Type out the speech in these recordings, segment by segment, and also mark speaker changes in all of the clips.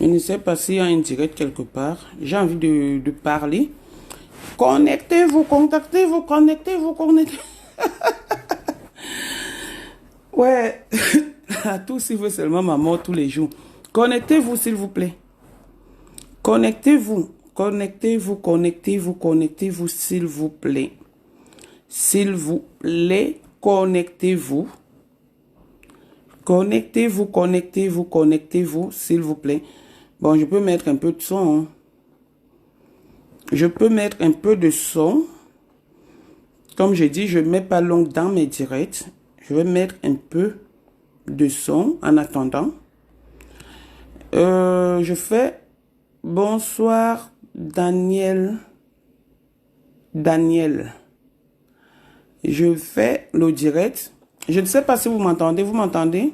Speaker 1: Je ne sais pas s'il y a un direct quelque part. J'ai envie de parler. Connectez-vous, contactez-vous, connectez-vous, connectez. Ouais, à tous, s'il veut seulement ma mort tous les jours. Connectez-vous, s'il vous plaît. Connectez-vous, connectez-vous, connectez-vous, connectez-vous, s'il vous plaît. S'il vous plaît, connectez-vous. Connectez-vous, connectez-vous, connectez-vous, s'il vous plaît. Bon, je peux mettre un peu de son. Hein. Je peux mettre un peu de son. Comme je dis, je ne mets pas long dans mes directs. Je vais mettre un peu de son en attendant. Je fais bonsoir Daniel. Daniel. Je fais le direct. Je ne sais pas si vous m'entendez. Vous m'entendez?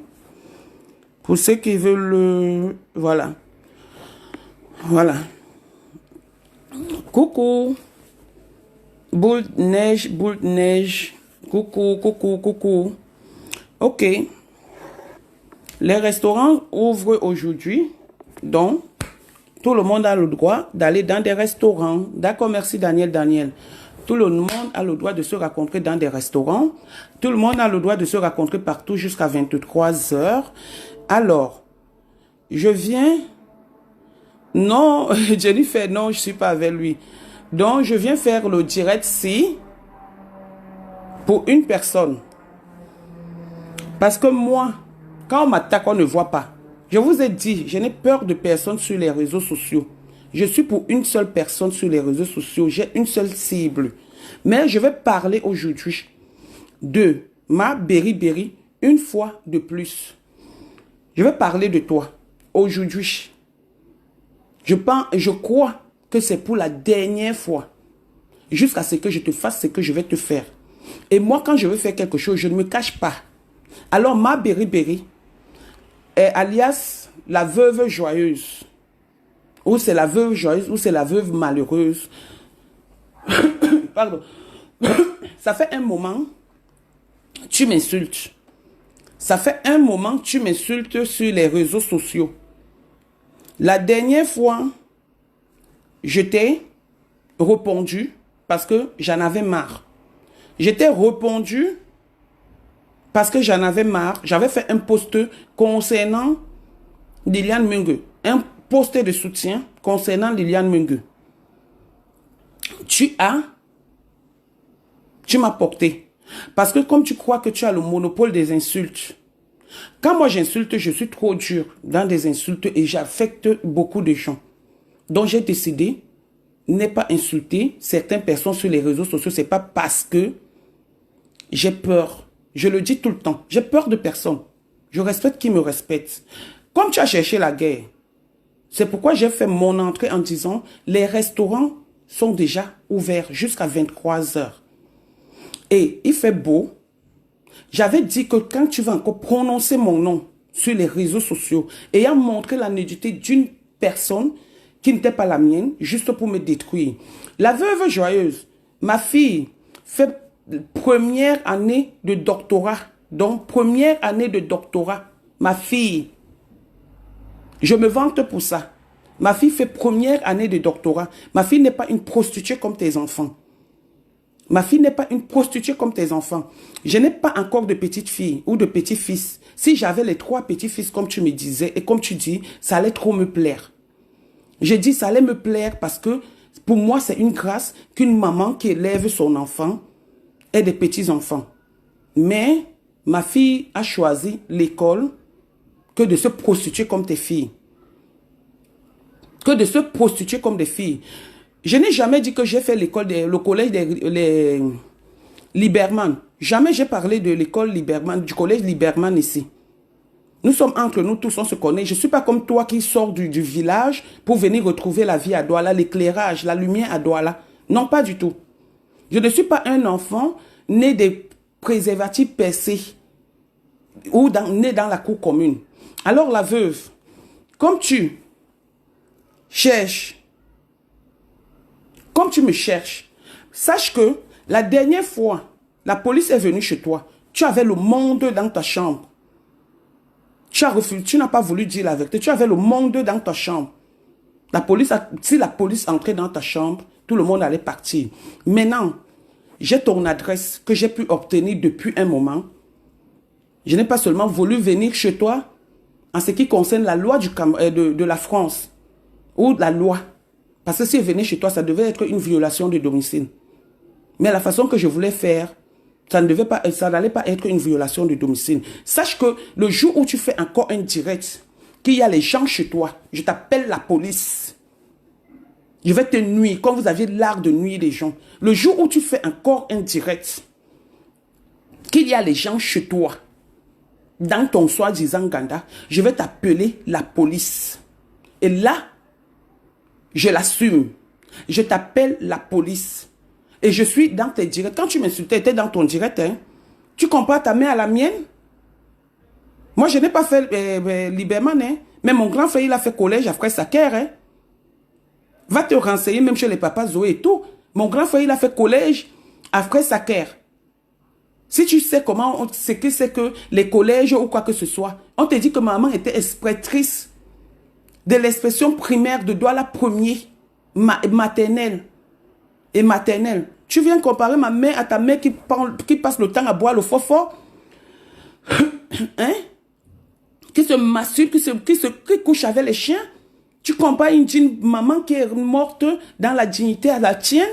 Speaker 1: Pour ceux qui veulent le... Voilà. Voilà. Coucou. Boule de neige, boule de neige. Coucou, coucou, coucou. Ok. Les restaurants ouvrent aujourd'hui. Donc, tout le monde a le droit d'aller dans des restaurants. D'accord, merci Daniel. Tout le monde a le droit de se rencontrer dans des restaurants. Tout le monde a le droit de se rencontrer partout jusqu'à 23 heures. Alors, je viens... Non, Jennifer, non, je ne suis pas avec lui. Donc, je viens faire le direct-ci pour une personne. Parce que moi, quand on m'attaque, on ne voit pas. Je vous ai dit, je n'ai peur de personne sur les réseaux sociaux. Je suis pour une seule personne sur les réseaux sociaux. J'ai une seule cible. Mais je vais parler aujourd'hui de ma Berry une fois de plus. Je vais parler de toi aujourd'hui. Je crois que c'est pour la dernière fois. Jusqu'à ce que je te fasse ce que je vais te faire. Et moi, quand je veux faire quelque chose, je ne me cache pas. Alors, ma Berry est alias la veuve joyeuse. Ou c'est la veuve joyeuse, ou c'est la veuve malheureuse. Pardon. Ça fait un moment, tu m'insultes. Ça fait un moment, tu m'insultes sur les réseaux sociaux. La dernière fois, je t'ai répondu parce que j'en avais marre. Je t'ai répondu parce que j'en avais marre. J'avais fait un post concernant Liliane Mungue. Un post de soutien concernant Liliane Mungue. Tu m'as porté. Parce que comme tu crois que tu as le monopole des insultes, quand moi j'insulte, je suis trop dur dans des insultes et j'affecte beaucoup de gens. Donc j'ai décidé de ne pas insulter certaines personnes sur les réseaux sociaux. Ce n'est pas parce que j'ai peur. Je le dis tout le temps. J'ai peur de personne. Je respecte qui me respecte. Comme tu as cherché la guerre, c'est pourquoi j'ai fait mon entrée en disant les restaurants sont déjà ouverts jusqu'à 23 heures. Et il fait beau. J'avais dit que quand tu vas encore prononcer mon nom sur les réseaux sociaux, ayant montré la nudité d'une personne qui n'était pas la mienne, juste pour me détruire. La veuve joyeuse, ma fille, fait première année de doctorat. Donc, première année de doctorat. Ma fille, je me vante pour ça. Ma fille fait première année de doctorat. Ma fille n'est pas une prostituée comme tes enfants. Ma fille n'est pas une prostituée comme tes enfants. Je n'ai pas encore de petite fille ou de petit-fils. Si j'avais les 3 petits-fils comme tu me disais et comme tu dis, ça allait trop me plaire. J'ai dit ça allait me plaire parce que pour moi c'est une grâce qu'une maman qui élève son enfant ait des petits-enfants. Mais ma fille a choisi l'école que de se prostituer comme tes filles. Que de se prostituer comme des filles. Je n'ai jamais dit que j'ai fait le collège des Liberman. Jamais j'ai parlé de l'école Liberman, du collège Liberman ici. Nous sommes entre nous tous, on se connaît. Je ne suis pas comme toi qui sors du village pour venir retrouver la vie à Douala, l'éclairage, la lumière à Douala. Non, pas du tout. Je ne suis pas un enfant né des préservatifs percés ou né dans la cour commune. Alors la veuve, comme tu cherches, comme tu me cherches, sache que la dernière fois, la police est venue chez toi. Tu avais le monde dans ta chambre. Tu as refusé, tu n'as pas voulu dire la vérité. Tu avais le monde dans ta chambre. La police si la police entrait dans ta chambre, tout le monde allait partir. Maintenant, j'ai ton adresse que j'ai pu obtenir depuis un moment. Je n'ai pas seulement voulu venir chez toi en ce qui concerne la loi de la France ou la loi. Parce que si je venais chez toi, ça devait être une violation de domicile. Mais la façon que je voulais faire, ça n'allait pas être une violation de domicile. Sache que le jour où tu fais encore un direct, qu'il y a les gens chez toi, je t'appelle la police. Je vais te nuire, comme vous aviez l'art de nuire les gens. Le jour où tu fais encore un direct, qu'il y a les gens chez toi, dans ton soi-disant Ganda, je vais t'appeler la police. Et là, je l'assume. Je t'appelle la police. Et je suis dans tes directs. Quand tu m'insultais, tu étais dans ton direct. Hein? Tu compares ta main à la mienne? Moi, je n'ai pas fait Liberman. Hein? Mais mon grand frère, il a fait collège à Frère Saker. Hein? Va te renseigner même chez les papas Zoé et tout. Mon grand frère, il a fait collège à Frère Saker. Si tu sais comment, ce que c'est que les collèges ou quoi que ce soit, on te dit que maman était exprestrice de l'expression primaire de Douala premier, maternelle et maternelle. Tu viens comparer ma mère à ta mère qui passe le temps à boire le fort hein? Qui se massure, qui couche avec les chiens. Tu compares une maman qui est morte dans la dignité à la tienne.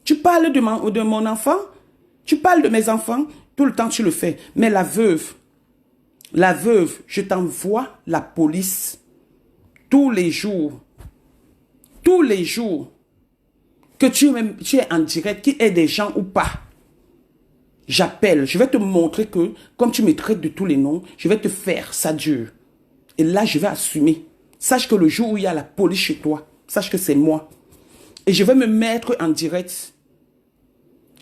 Speaker 1: Tu parles de mon enfant. Tu parles de mes enfants. Tout le temps, tu le fais. Mais la veuve, je t'envoie la police tous les jours. Tous les jours. Que tu es en direct, qu'il y ait des gens ou pas. J'appelle. Je vais te montrer que, comme tu me traites de tous les noms, je vais te faire ça dure. Et là, je vais assumer. Sache que le jour où il y a la police chez toi, sache que c'est moi. Et je vais me mettre en direct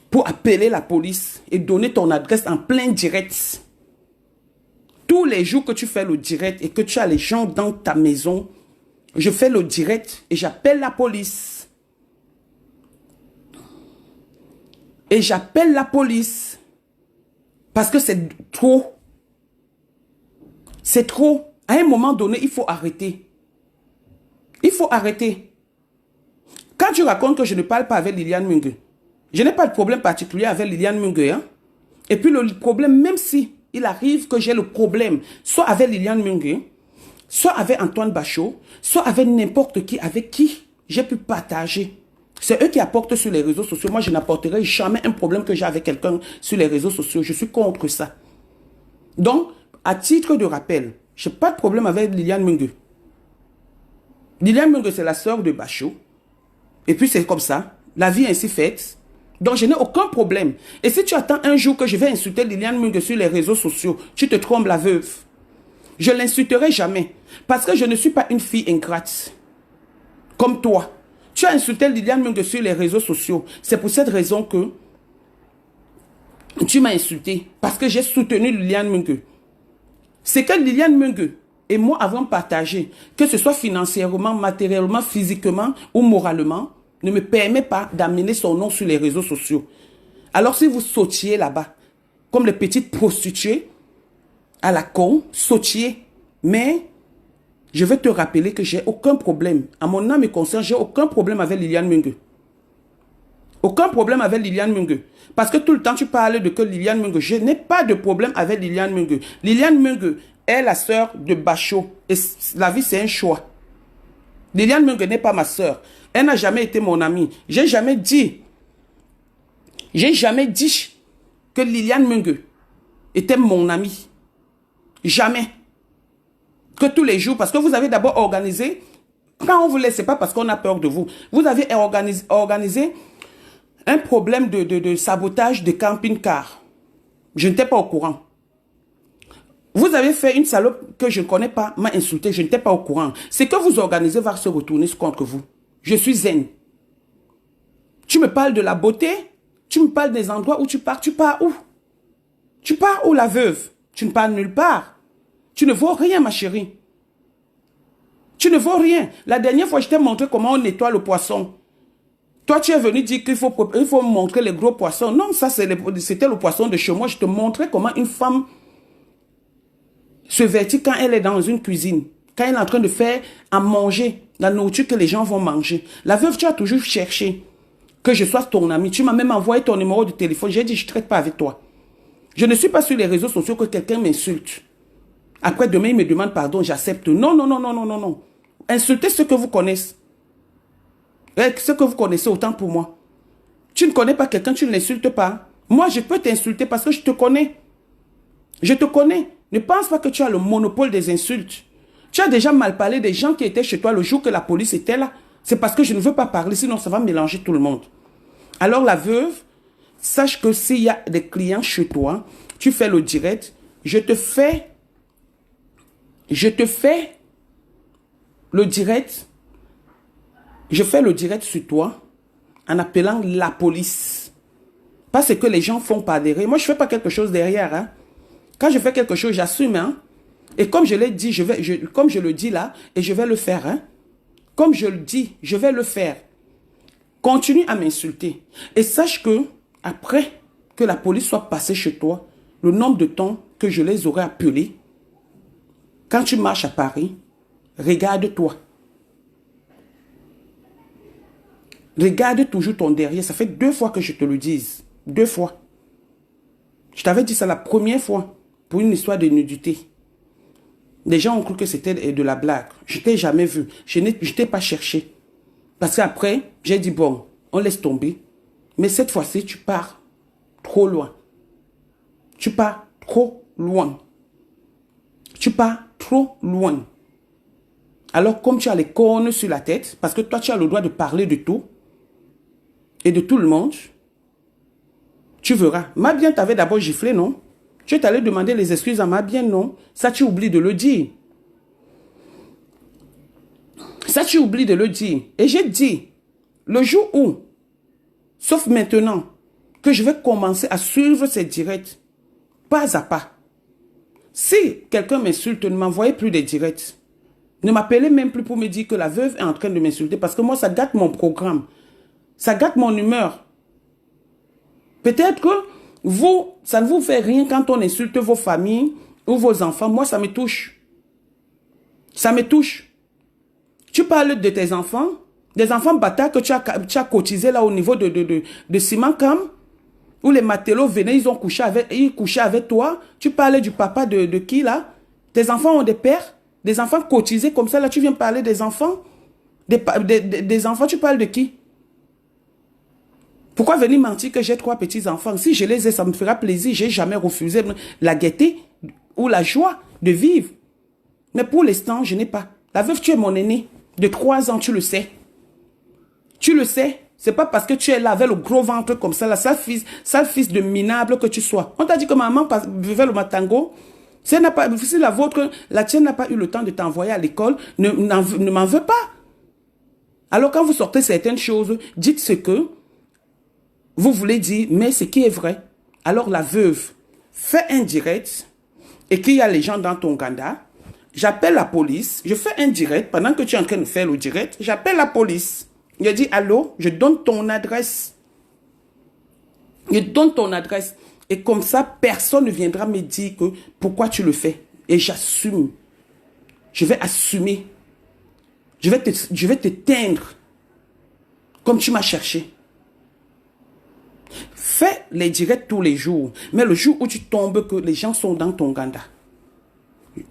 Speaker 1: pour appeler la police et donner ton adresse en plein direct. Tous les jours que tu fais le direct et que tu as les gens dans ta maison, je fais le direct et j'appelle la police. Et j'appelle la police parce que c'est trop. C'est trop. À un moment donné, il faut arrêter. Il faut arrêter. Quand tu racontes que je ne parle pas avec Liliane Mungue, je n'ai pas de problème particulier avec Liliane Mungue. Hein? Et puis le problème, même si il arrive que j'ai le problème, soit avec Liliane Mungue, soit avec Antoine Bachot, soit avec n'importe qui, avec qui j'ai pu partager. C'est eux qui apportent sur les réseaux sociaux. Moi, je n'apporterai jamais un problème que j'ai avec quelqu'un sur les réseaux sociaux. Je suis contre ça. Donc, à titre de rappel, je n'ai pas de problème avec Liliane Mungue. Liliane Mungue, c'est la sœur de Bachot. Et puis, c'est comme ça. La vie est ainsi faite. Donc, je n'ai aucun problème. Et si tu attends un jour que je vais insulter Liliane Mungue sur les réseaux sociaux, tu te trompes la veuve. Je ne l'insulterai jamais. Parce que je ne suis pas une fille ingrate. Comme toi. Tu as insulté Liliane Mungue sur les réseaux sociaux. C'est pour cette raison que tu m'as insulté. Parce que j'ai soutenu Liliane Mungue. C'est que Liliane Mungue et moi avons partagé, que ce soit financièrement, matériellement, physiquement ou moralement, ne me permet pas d'amener son nom sur les réseaux sociaux. Alors si vous sautiez là-bas, comme les petites prostituées, à la con, sautiez. Mais je vais te rappeler que j'ai aucun problème. À mon âme et conscience, j'ai aucun problème avec Liliane Mungue. Aucun problème avec Liliane Mungue. Parce que tout le temps, tu parles de que Liliane Mungue. Je n'ai pas de problème avec Liliane Mungue. Liliane Mungue est la sœur de Bachot. Et la vie, c'est un choix. Liliane Mungue n'est pas ma sœur. Elle n'a jamais été mon amie. J'ai jamais dit que Liliane Mungue était mon amie. Jamais. Que tous les jours, parce que vous avez d'abord organisé, quand on vous laisse, c'est pas parce qu'on a peur de vous. Vous avez organisé un problème de sabotage de camping-car. Je n'étais pas au courant. Vous avez fait une salope que je ne connais pas, m'a insulté, je n'étais pas au courant. Ce que vous organisez va se retourner contre vous. Je suis zen. Tu me parles de la beauté, tu me parles des endroits où tu pars où? Tu pars où, la veuve? Tu ne pars nulle part. Tu ne vaux rien, ma chérie. Tu ne vaux rien. La dernière fois, je t'ai montré comment on nettoie le poisson. Toi, tu es venu dire qu'il faut montrer les gros poissons. Non, ça, c'était le poisson de chez moi. Je te montrais comment une femme se vêtir quand elle est dans une cuisine, quand elle est en train de faire à manger, la nourriture que les gens vont manger. La veuve, tu as toujours cherché que je sois ton ami. Tu m'as même envoyé ton numéro de téléphone. J'ai dit, je ne traite pas avec toi. Je ne suis pas sur les réseaux sociaux que quelqu'un m'insulte. Après, demain, il me demande pardon, j'accepte. Non, non, non, non, non, non, non. Insultez ceux que vous connaissez. Ceux que vous connaissez, autant pour moi. Tu ne connais pas quelqu'un, tu ne l'insultes pas. Moi, je peux t'insulter parce que je te connais. Je te connais. Ne pense pas que tu as le monopole des insultes. Tu as déjà mal parlé des gens qui étaient chez toi le jour que la police était là. C'est parce que je ne veux pas parler, sinon ça va mélanger tout le monde. Alors la veuve, sache que s'il y a des clients chez toi, tu fais le direct, je te fais le direct, je fais le direct sur toi en appelant la police. Pas ce que les gens font par derrière. Moi, je ne fais pas quelque chose derrière. Hein. Quand je fais quelque chose, j'assume. Hein. Et comme je l'ai dit, comme je le dis là, et je vais le faire. Hein. Comme je le dis, je vais le faire. Continue à m'insulter. Et sache que, après que la police soit passée chez toi, le nombre de temps que je les aurais appelés, quand tu marches à Paris, regarde-toi. Regarde toujours ton derrière. Ça fait 2 fois que je te le dis. 2 fois. Je t'avais dit ça la première fois pour une histoire de nudité. Les gens ont cru que c'était de la blague. Je ne t'ai jamais vu. Je ne t'ai pas cherché. Parce qu'après, j'ai dit, bon, on laisse tomber. Mais cette fois-ci, tu pars trop loin. Tu pars trop loin. Tu pars trop loin. Alors, comme tu as les cornes sur la tête, parce que toi, tu as le droit de parler de tout et de tout le monde, tu verras. Ma bien t'avait d'abord giflé, non? Tu es allé demander les excuses à ma bien, non? Ça, tu oublies de le dire. Ça, tu oublies de le dire. Et j'ai dit, le jour où, sauf maintenant, que je vais commencer à suivre ces directs, pas à pas. Si quelqu'un m'insulte, ne m'envoyez plus des directs. Ne m'appelez même plus pour me dire que la veuve est en train de m'insulter, parce que moi, ça gâte mon programme. Ça gâte mon humeur. Peut-être que vous, ça ne vous fait rien quand on insulte vos familles ou vos enfants. Moi, ça me touche. Ça me touche. Tu parles de tes enfants, des enfants bâtards que tu as cotisé là au niveau de Ciment Cam, où les matelots venaient, ils couchaient avec toi. Tu parlais du papa de qui là? Tes enfants ont des pères, des enfants cotisés comme ça. Là, tu viens parler des enfants. Des enfants, tu parles de qui? Pourquoi venir mentir que j'ai 3 petits-enfants? Si je les ai, ça me fera plaisir. Je n'ai jamais refusé la gaieté ou la joie de vivre. Mais pour l'instant, je n'ai pas. La veuve, tu es mon aîné. De 3 ans, tu le sais. Tu le sais. C'est pas parce que tu es là avec le gros ventre comme ça, là, sale fils de minable que tu sois. On t'a dit que maman vivait le matango. Si la tienne n'a pas eu le temps de t'envoyer à l'école, ne m'en veux pas. Alors quand vous sortez certaines choses, dites ce que vous voulez dire, mais ce qui est vrai. Alors la veuve fait un direct et qu'il y a les gens dans ton Ganda. J'appelle la police, je fais un direct, pendant que tu es en train de faire le direct, j'appelle la police. Je dis, allô, je donne ton adresse. Je donne ton adresse. Et comme ça, personne ne viendra me dire que pourquoi tu le fais. Et j'assume. Je vais assumer. Je vais te teindre comme tu m'as cherché. Fais les directs tous les jours. Mais le jour où tu tombes, que les gens sont dans ton Ganda,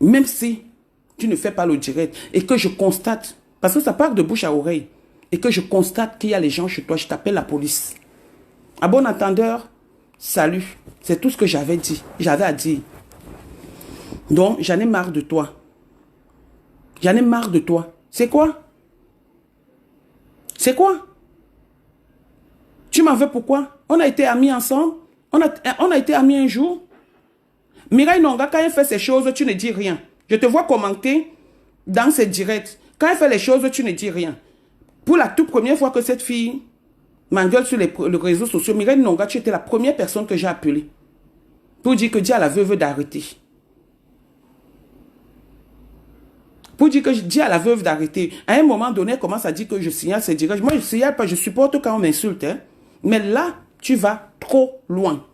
Speaker 1: même si tu ne fais pas le direct et que je constate, parce que ça part de bouche à oreille, et que je constate qu'il y a les gens chez toi, je t'appelle la police. À bon entendeur, salut. C'est tout ce que j'avais à dire. Donc, j'en ai marre de toi. J'en ai marre de toi. C'est quoi? C'est quoi? Tu m'en veux pourquoi? On a été amis ensemble. On a été amis un jour. Mireille Nonga, quand elle fait ces choses, tu ne dis rien. Je te vois commenter dans ses directs. Quand elle fait les choses, tu ne dis rien. Pour la toute première fois que cette fille m'engueule sur les réseaux sociaux, Mireille Nonga, tu étais la première personne que j'ai appelée pour dire que dis à la veuve d'arrêter. Pour dire que dis à la veuve d'arrêter. À un moment donné, elle commence à dire que je signale ses directs. Moi, je ne signale pas, je supporte quand on m'insulte. Hein. Mais là, tu vas trop loin.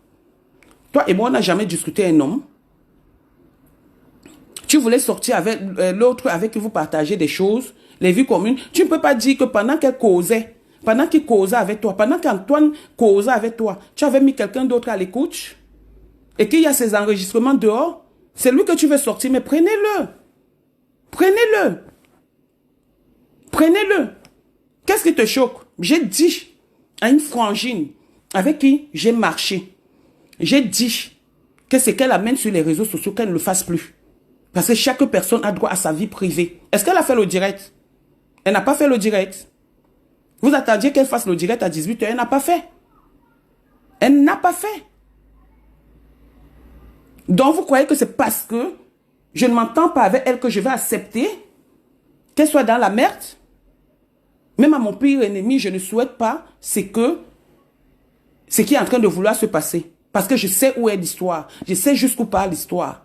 Speaker 1: Toi et moi, on n'a jamais discuté un homme. Tu voulais sortir avec l'autre avec qui vous partagez des choses, les vies communes. Tu ne peux pas dire que pendant qu'elle causait, pendant qu'il causait avec toi, pendant qu'Antoine causait avec toi, tu avais mis quelqu'un d'autre à l'écoute et qu'il y a ces enregistrements dehors. C'est lui que tu veux sortir, mais prenez-le. Prenez-le. Prenez-le. Qu'est-ce qui te choque? J'ai dit à une frangine avec qui j'ai marché, j'ai dit que ce qu'elle amène sur les réseaux sociaux, qu'elle ne le fasse plus. Parce que chaque personne a droit à sa vie privée. Est-ce qu'elle a fait le direct? Elle n'a pas fait le direct. Vous attendiez qu'elle fasse le direct à 18h, elle n'a pas fait. Elle n'a pas fait. Donc vous croyez que c'est parce que je ne m'entends pas avec elle que je vais accepter qu'elle soit dans la merde? Même à mon pire ennemi, je ne souhaite pas ce qui est en train de vouloir se passer. Parce que je sais où est l'histoire. Je sais jusqu'où part l'histoire.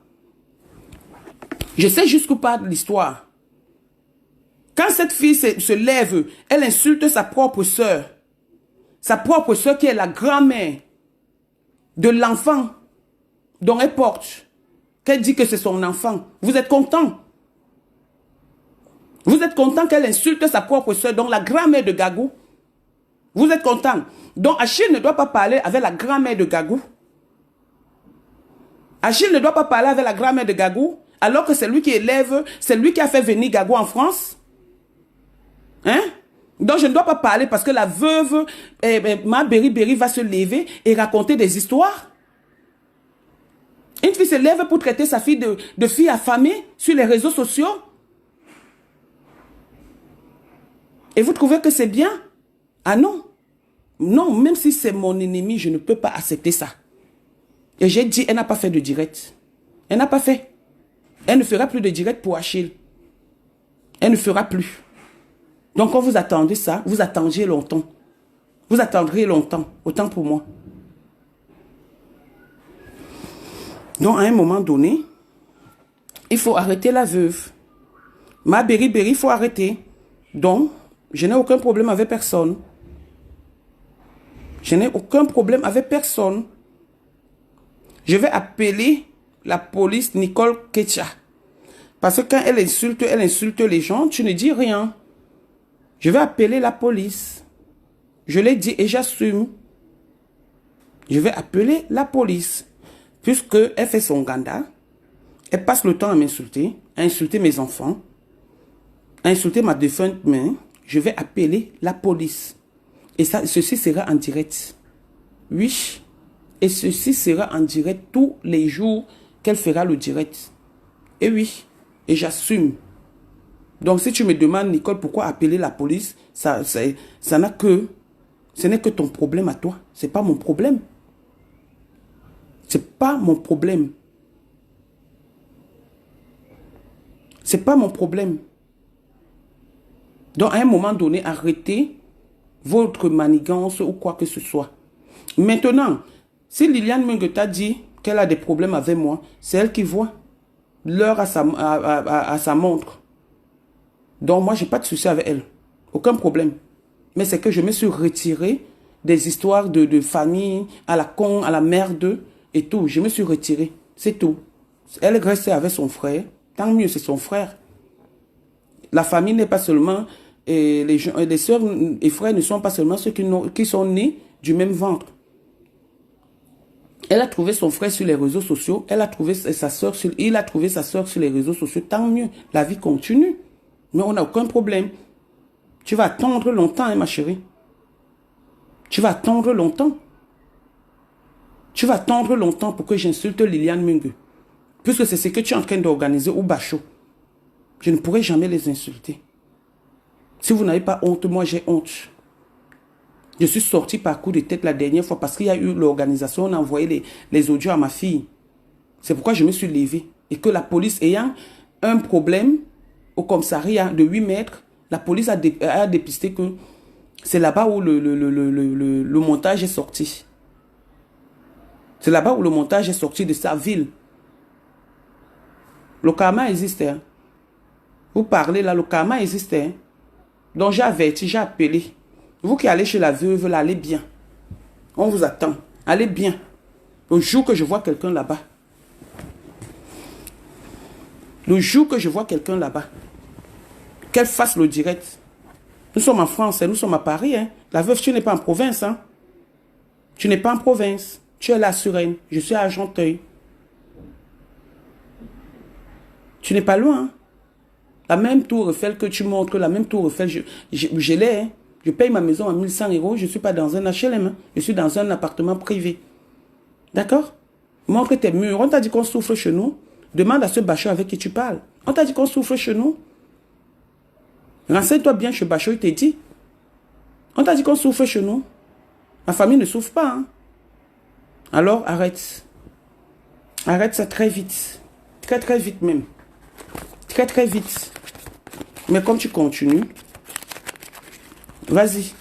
Speaker 1: Je sais jusqu'où part l'histoire. Quand cette fille se lève, elle insulte sa propre sœur. Sa propre sœur qui est la grand-mère de l'enfant dont elle porte. Qu'elle dit que c'est son enfant. Vous êtes content? Vous êtes content qu'elle insulte sa propre sœur, donc la grand-mère de Gagou? Vous êtes content? Donc Achille ne doit pas parler avec la grand-mère de Gagou. Achille ne doit pas parler avec la grand-mère de Gagou, alors que c'est lui qui élève, c'est lui qui a fait venir Gagou en France. Hein? Donc je ne dois pas parler parce que la veuve, ma Berry va se lever et raconter des histoires. Une fille se lève pour traiter sa fille de fille affamée sur les réseaux sociaux. Et vous trouvez que c'est bien? Ah non. Non, même si c'est mon ennemi, je ne peux pas accepter ça. Et j'ai dit, elle n'a pas fait de direct. Elle n'a pas fait. Elle ne fera plus de direct pour Achille. Elle ne fera plus. Donc quand vous attendez ça, vous attendiez longtemps. Vous attendrez longtemps, autant pour moi. Donc à un moment donné, il faut arrêter la veuve. Ma Berry, il faut arrêter. Donc, je n'ai aucun problème avec personne. Je n'ai aucun problème avec personne. Je vais appeler la police Nicole Ketcha. Parce que quand elle insulte les gens, tu ne dis rien. Je vais appeler la police. Je l'ai dit et j'assume. Je vais appeler la police. Puisqu'elle fait son ganda, elle passe le temps à m'insulter, à insulter mes enfants, à insulter ma défunte mère. Je vais appeler la police. Et ça, ceci sera en direct. Oui. Et ceci sera en direct tous les jours qu'elle fera le direct. Et oui. Et j'assume. Donc si tu me demandes, Nicole, pourquoi appeler la police, ça n'a que... Ce n'est que ton problème à toi. Ce n'est pas mon problème. Ce n'est pas mon problème. Ce n'est pas mon problème. Donc à un moment donné, arrêtez votre manigance ou quoi que ce soit. Maintenant, si Liliane Menge t'a dit qu'elle a des problèmes avec moi, c'est elle qui voit l'heure à sa montre. Donc moi, je n'ai pas de souci avec elle. Aucun problème. Mais c'est que je me suis retiré des histoires de famille, à la con, à la merde et tout. Je me suis retiré. C'est tout. Elle est restée avec son frère. Tant mieux, c'est son frère. La famille n'est pas seulement... Et les soeurs et frères ne sont pas seulement ceux qui sont nés du même ventre. Elle a trouvé son frère sur les réseaux sociaux. Il a trouvé sa soeur sur les réseaux sociaux. Tant mieux. La vie continue. Mais on n'a aucun problème. Tu vas attendre longtemps, hein, ma chérie. Tu vas attendre longtemps. Tu vas attendre longtemps pour que j'insulte Liliane Menge. Puisque c'est ce que tu es en train d'organiser au Bachot. Je ne pourrai jamais les insulter. Si vous n'avez pas honte, moi j'ai honte. Je suis sorti par coup de tête la dernière fois parce qu'il y a eu l'organisation, on a envoyé les audios à ma fille. C'est pourquoi je me suis levé. Et que la police ayant un problème au commissariat de 8 mètres, la police a dépisté que c'est là-bas où le montage est sorti. C'est là-bas où le montage est sorti de sa ville. Le karma existe. Hein. Vous parlez là, le karma existe. Hein. Donc j'ai averti, j'ai appelé. Vous qui allez chez la veuve, là, allez bien. On vous attend. Allez bien. Le jour que je vois quelqu'un là-bas. Le jour que je vois quelqu'un là-bas, qu'elle fasse le direct. Nous sommes en France, nous sommes à Paris. Hein. La veuve, tu n'es pas en province. Hein. Tu n'es pas en province. Tu es là à Suresnes. Je suis à Argenteuil. Tu n'es pas loin. Hein. La même tour Eiffel que tu montres, la même tour Eiffel, je l'ai. Hein. Je paye ma maison à 1100 €. Je ne suis pas dans un HLM. Hein. Je suis dans un appartement privé. D'accord? Montre tes murs. On t'a dit qu'on souffle chez nous. Demande à ce bachot avec qui tu parles. On t'a dit qu'on souffle chez nous. Renseigne-toi bien chez bachot, il t'a dit. On t'a dit qu'on souffle chez nous. Ma famille ne souffre pas. Hein. Alors, arrête. Arrête ça très vite. Très, très vite même. Très, très vite. Mais comme tu continues, vas-y.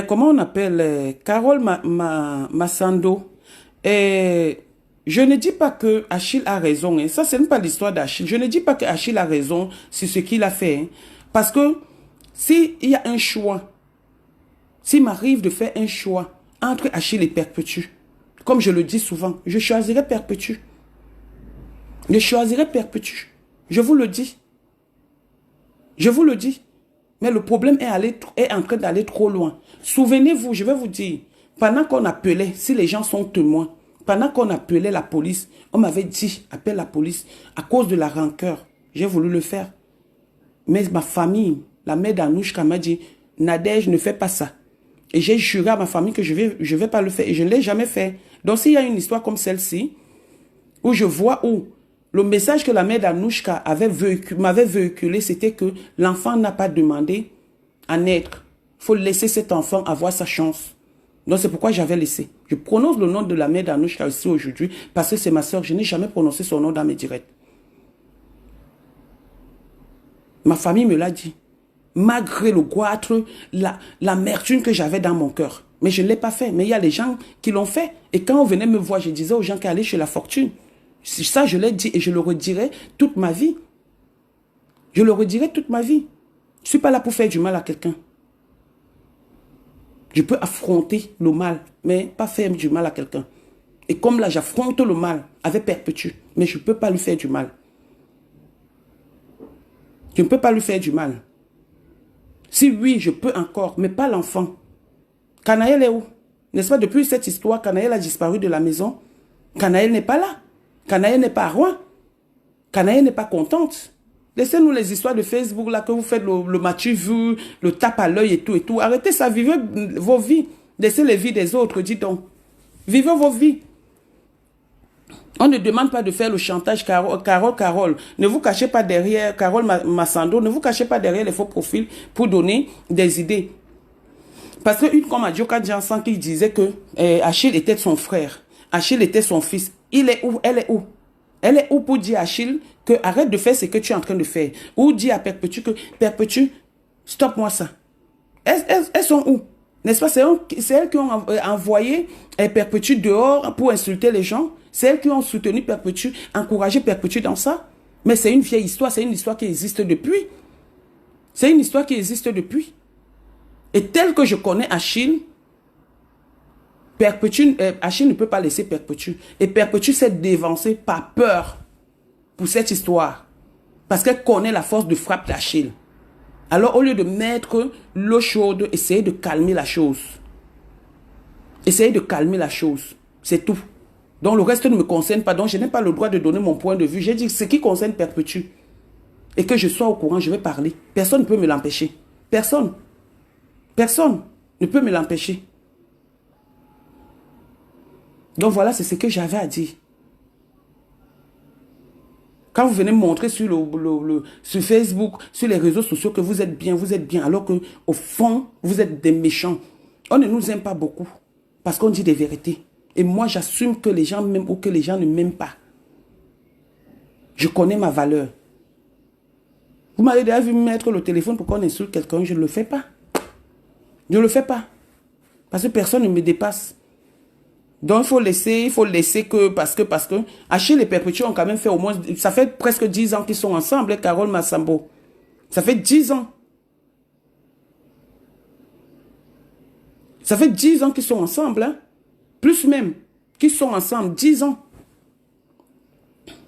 Speaker 1: Comment on appelle Carole Massando. Je ne dis pas que Achille a raison. Hein. Ça, ce n'est pas l'histoire d'Achille. Je ne dis pas que Achille a raison sur ce qu'il a fait. Hein. Parce que s'il y a un choix, s'il m'arrive de faire un choix entre Achille et Perpétue, comme je le dis souvent, je choisirai Perpétue. Je choisirai Perpétue. Je vous le dis. Je vous le dis. Mais le problème est en train d'aller trop loin. Souvenez-vous, je vais vous dire, pendant qu'on appelait, si les gens sont témoins, pendant qu'on appelait la police, on m'avait dit, appelle la police, à cause de la rancœur. J'ai voulu le faire. Mais ma famille, la mère d'Anouchka m'a dit, Nadège, ne fais pas ça. Et j'ai juré à ma famille que je vais pas le faire. Et je ne l'ai jamais fait. Donc s'il y a une histoire comme celle-ci, où je vois où le message que la mère d'Anouchka m'avait véhiculé, c'était que l'enfant n'a pas demandé à naître. Il faut laisser cet enfant avoir sa chance. Donc c'est pourquoi j'avais laissé. Je prononce le nom de la mère d'Anouchka ici aujourd'hui parce que c'est ma soeur. Je n'ai jamais prononcé son nom dans mes directs. Ma famille me l'a dit. Malgré le goitre, l'amertume que j'avais dans mon cœur. Mais je ne l'ai pas fait. Mais il y a des gens qui l'ont fait. Et quand on venait me voir, je disais aux gens qui allaient chez la fortune. Ça, je l'ai dit et je le redirai toute ma vie. Je le redirai toute ma vie. Je ne suis pas là pour faire du mal à quelqu'un. Je peux affronter le mal, mais pas faire du mal à quelqu'un. Et comme là, j'affronte le mal avec Perpétue, mais je ne peux pas lui faire du mal. Je ne peux pas lui faire du mal. Si oui, je peux encore, mais pas l'enfant. Canaël est où? N'est-ce pas, depuis cette histoire, Canaël a disparu de la maison. Canaël n'est pas là. Canaël n'est pas à Rouen. Canaël n'est pas contente. Laissez-nous les histoires de Facebook là que vous faites le matu vu, le tape à l'œil et tout et tout. Arrêtez ça, vivez vos vies. Laissez les vies des autres, dis donc. Vivez vos vies. On ne demande pas de faire le chantage Carole. Ne vous cachez pas derrière Carole Massando. Ne vous cachez pas derrière les faux profils pour donner des idées. Parce que une comme Adjoka Jansan qui disait que Achille était son frère. Achille était son fils. Il est où? Elle est où? Elle est où pour dire à Achille que arrête de faire ce que tu es en train de faire? Ou dire à Perpétue que Perpétue, stop-moi ça. Elles sont où? N'est-ce pas? C'est elles qui ont envoyé Perpétue dehors pour insulter les gens. C'est elles qui ont soutenu Perpétue, encouragé Perpétue dans ça. Mais c'est une vieille histoire, c'est une histoire qui existe depuis. C'est une histoire qui existe depuis. Et tel que je connais Achille, Achille ne peut pas laisser Perpétue. Et Perpétue s'est dévancée par peur pour cette histoire. Parce qu'elle connaît la force de frappe d'Achille. Alors, au lieu de mettre l'eau chaude, essayez de calmer la chose. Essayez de calmer la chose. C'est tout. Donc, le reste ne me concerne pas. Donc, je n'ai pas le droit de donner mon point de vue. J'ai dit ce qui concerne Perpétue. Et que je sois au courant, je vais parler. Personne ne peut me l'empêcher. Personne. Personne ne peut me l'empêcher. Donc voilà, c'est ce que j'avais à dire. Quand vous venez me montrer sur, sur Facebook, sur les réseaux sociaux que vous êtes bien, alors qu'au fond, vous êtes des méchants. On ne nous aime pas beaucoup parce qu'on dit des vérités. Et moi, j'assume que les gens m'aiment ou que les gens ne m'aiment pas. Je connais ma valeur. Vous m'avez déjà vu mettre le téléphone pour qu'on insulte quelqu'un, je ne le fais pas. Je ne le fais pas. Parce que personne ne me dépasse. Donc, il faut laisser que, parce que, Achille et Perpétue ont quand même fait au moins, ça fait presque 10 ans qu'ils sont ensemble, Carole Massambo. Ça fait 10 ans. Ça fait 10 ans qu'ils sont ensemble, hein? Plus même, qu'ils sont ensemble, 10 ans.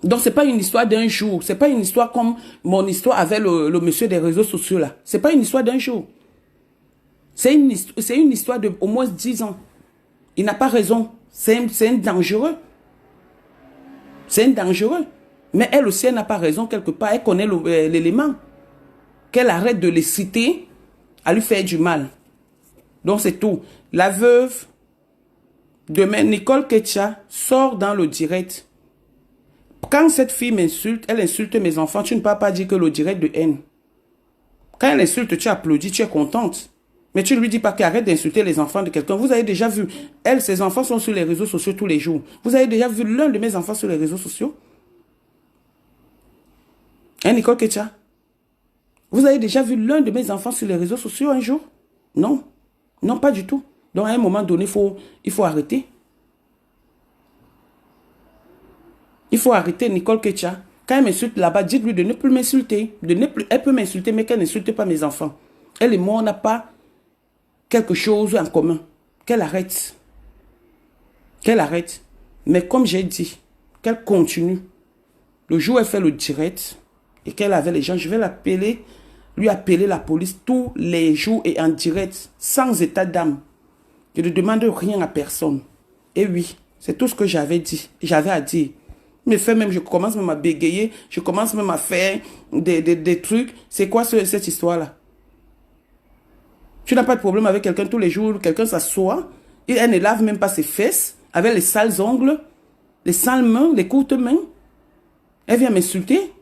Speaker 1: Donc, ce n'est pas une histoire d'un jour. Ce n'est pas une histoire comme mon histoire avec le monsieur des réseaux sociaux, là. Ce n'est pas une histoire d'un jour. C'est une histoire de au moins 10 ans. Il n'a pas raison. C'est un dangereux. C'est un dangereux. Mais elle aussi, elle n'a pas raison quelque part. Elle connaît l'élément. Qu'elle arrête de les citer à lui faire du mal. Donc, c'est tout. La veuve, demain, Nicole Ketcha sort dans le direct. Quand cette fille m'insulte, elle insulte mes enfants, tu ne peux pas dire que le direct de haine. Quand elle insulte, tu applaudis, tu es contente. Mais tu ne lui dis pas qu'elle arrête d'insulter les enfants de quelqu'un. Vous avez déjà vu, elle, ses enfants sont sur les réseaux sociaux tous les jours. Vous avez déjà vu l'un de mes enfants sur les réseaux sociaux? Hein, Nicole Ketcha? Vous avez déjà vu l'un de mes enfants sur les réseaux sociaux un jour? Non. Non, pas du tout. Donc, à un moment donné, il faut arrêter. Il faut arrêter Nicole Ketcha. Quand elle m'insulte là-bas, dites-lui de ne plus m'insulter. Elle peut m'insulter, mais qu'elle n'insulte pas mes enfants. Elle et moi, on n'a pas quelque chose en commun. Qu'elle arrête. Qu'elle arrête. Mais comme j'ai dit, qu'elle continue. Le jour où elle fait le direct et qu'elle avait les gens, je vais l'appeler, lui appeler la police tous les jours et en direct, sans état d'âme. Je ne demande rien à personne. Et oui, c'est tout ce que j'avais dit. J'avais à dire. Mais fait même, je commence même à bégayer, je commence même à faire des trucs. C'est quoi cette histoire-là? Tu n'as pas de problème avec quelqu'un tous les jours, quelqu'un s'assoit, et elle ne lave même pas ses fesses, avec les sales ongles, les sales mains, les courtes mains. Elle vient m'insulter.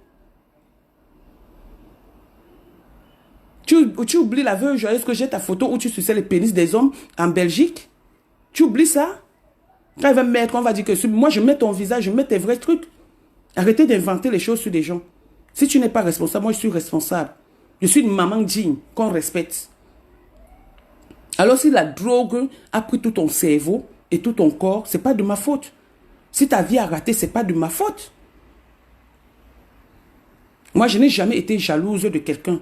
Speaker 1: Tu oublies la veuve joyeuse que j'ai ta photo où tu suçais les pénis des hommes en Belgique? Tu oublies ça? Quand elle va me mettre, on va dire que moi je mets ton visage, je mets tes vrais trucs. Arrêtez d'inventer les choses sur des gens. Si tu n'es pas responsable, moi je suis responsable. Je suis une maman digne, qu'on respecte. Alors si la drogue a pris tout ton cerveau et tout ton corps, ce n'est pas de ma faute. Si ta vie a raté, ce n'est pas de ma faute. Moi, je n'ai jamais été jalouse de quelqu'un.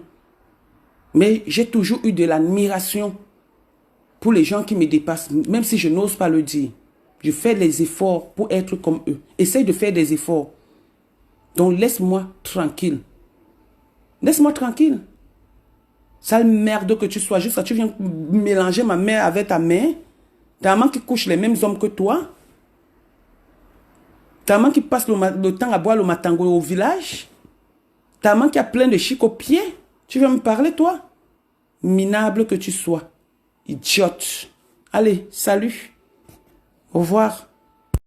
Speaker 1: Mais j'ai toujours eu de l'admiration pour les gens qui me dépassent, même si je n'ose pas le dire. Je fais les efforts pour être comme eux. Essaye de faire des efforts. Donc laisse-moi tranquille. Laisse-moi tranquille. Sale merde que tu sois, juste ça, tu viens mélanger ma mère avec ta mère. Ta maman qui couche les mêmes hommes que toi. Ta maman qui passe le temps à boire le matango au village. Ta maman qui a plein de chic aux pieds. Tu viens me parler, toi? Minable que tu sois. Idiote. Allez, salut. Au revoir.